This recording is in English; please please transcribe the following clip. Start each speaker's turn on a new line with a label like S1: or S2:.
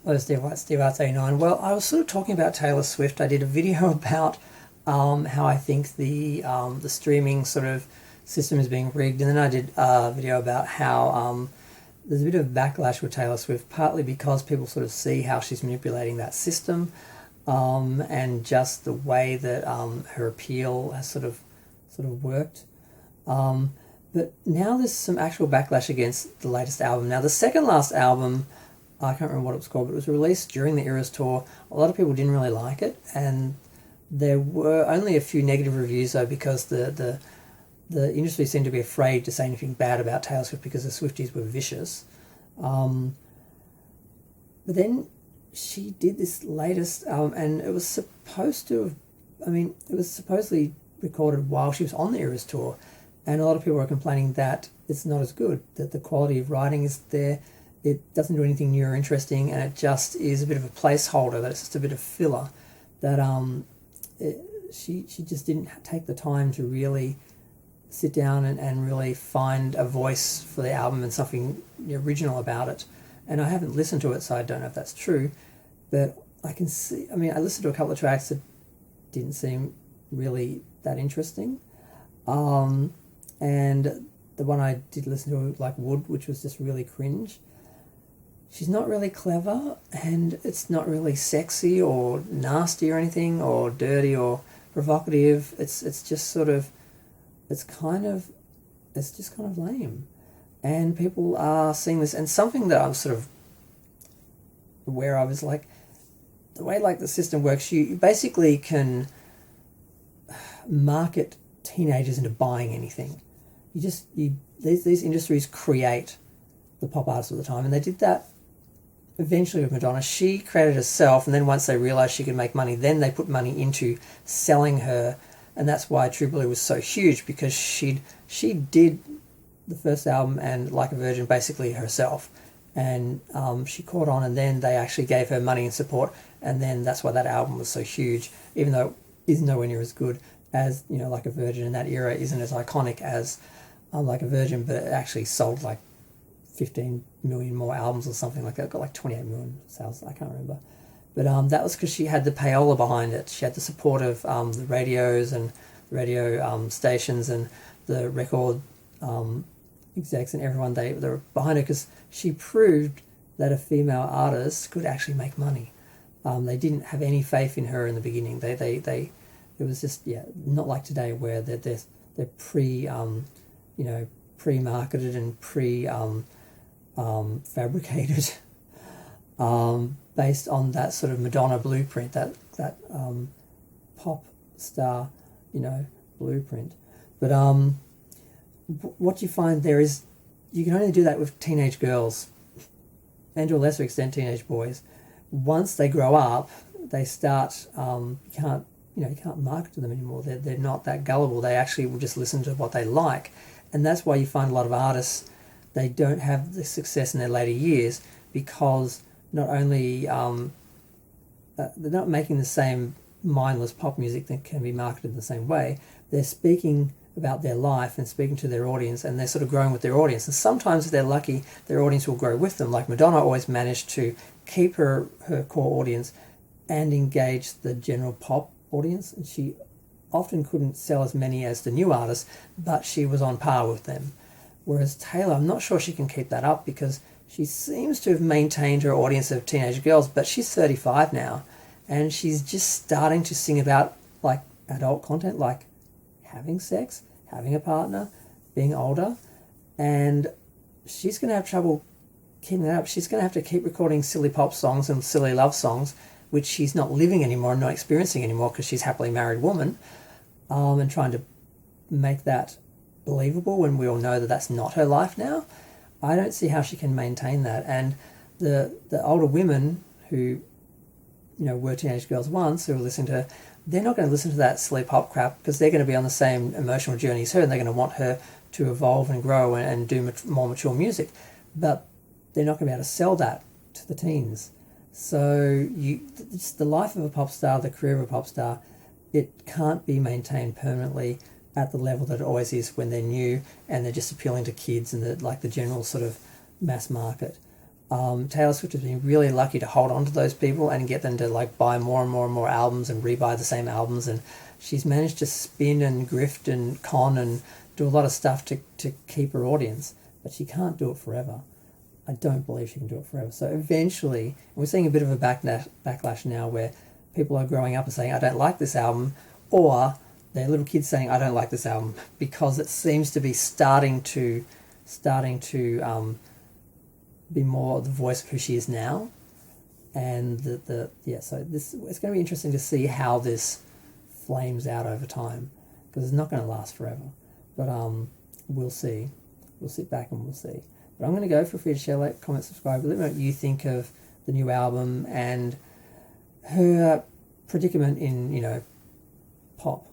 S1: Hello, Steve White, Steve Arts 89. Well, I was sort of talking about Taylor Swift. I did a video about how I think the streaming sort of system is being rigged, and then I did a video about how there's a bit of backlash with Taylor Swift, partly because people sort of see how she's manipulating that system, and just the way that her appeal has sort of worked. But now there's some actual backlash against the latest album. Now, the second last album, I can't remember what it was called, but it was released during the Eras tour. A lot of people didn't really like it, and there were only a few negative reviews though, because the industry seemed to be afraid to say anything bad about Taylor Swift because the Swifties were vicious. But then she did this latest album, and it was supposed to have, it was supposedly recorded while she was on the Eras tour, and a lot of people are complaining that it's not as good, that the quality of writing is there, it doesn't do anything new or interesting, and it just is a bit of a placeholder, that it's just a bit of filler, that she just didn't take the time to really sit down and really find a voice for the album and something original about it. And I haven't listened to it, so I don't know if that's true, but I can see, I listened to a couple of tracks that didn't seem really that interesting. And the one I did listen to, like Wood, which was just really cringe. She's not really clever, and it's not really sexy or nasty or anything, or dirty or provocative. It's just sort of, it's just kind of lame. And people are seeing this, and something that I'm sort of aware of is like, the way like the system works, you basically can market teenagers into buying anything. These industries create the pop artists all the time, and they did that eventually with Madonna. She created herself, and then once they realised she could make money, then they put money into selling her, and that's why True Blue was so huge, because she did the first album and Like a Virgin basically herself, and she caught on, and then they actually gave her money and support, and then that's why that album was so huge, even though it is nowhere near as good as Like a Virgin, and that era isn't as iconic as Like a Virgin, but it actually sold like 15 million more albums or something like that. It got like 28 million sales, I can't remember. But that was because she had the payola behind it. She had the support of the radios and radio stations and the record execs and everyone. They were behind her because she proved that a female artist could actually make money. They didn't have any faith in her in the beginning. It was just not like today where they're pre-marketed and fabricated, based on that sort of Madonna blueprint, that pop star, blueprint. But what you find there is you can only do that with teenage girls, and to a lesser extent teenage boys. Once they grow up, they start. You can't market to them anymore. They're not that gullible. They actually will just listen to what they like, and that's why you find a lot of artists, they don't have the success in their later years, because not only they're not making the same mindless pop music that can be marketed in the same way, they're speaking about their life and speaking to their audience, and they're sort of growing with their audience. And sometimes if they're lucky, their audience will grow with them. Like Madonna always managed to keep her core audience and engage the general pop audience, and she often couldn't sell as many as the new artists, but she was on par with them. Whereas Taylor, I'm not sure she can keep that up, because she seems to have maintained her audience of teenage girls, but she's 35 now, and she's just starting to sing about like adult content, like having sex, having a partner, being older, and she's going to have trouble keeping that up. She's going to have to keep recording silly pop songs and silly love songs, which she's not living anymore and not experiencing anymore, because she's a happily married woman, and trying to make that believable when we all know that that's not her life now. I don't see how she can maintain that. And the older women who were teenage girls once, who are listening to her, they're not going to listen to that silly pop crap, because they're going to be on the same emotional journey as her, and they're going to want her to evolve and grow and do more mature music, but they're not going to be able to sell that to the teens. So it's the life of a pop star, the career of a pop star, it can't be maintained permanently at the level that it always is when they're new and they're just appealing to kids and the general sort of mass market. Taylor Swift has been really lucky to hold on to those people and get them to like buy more and more and more albums and rebuy the same albums, and she's managed to spin and grift and con and do a lot of stuff to keep her audience, but she can't do it forever. I don't believe she can do it forever. So eventually, we're seeing a bit of a backlash now where people are growing up and saying, I don't like this album, or they're little kids saying, I don't like this album, because it seems to be starting to be more the voice of who she is now. And so this, it's going to be interesting to see how this flames out over time, because it's not going to last forever. But we'll see. We'll sit back and we'll see. But I'm going to go. Feel free to share, like, comment, subscribe. Let me know what you think of the new album and her predicament in, pop.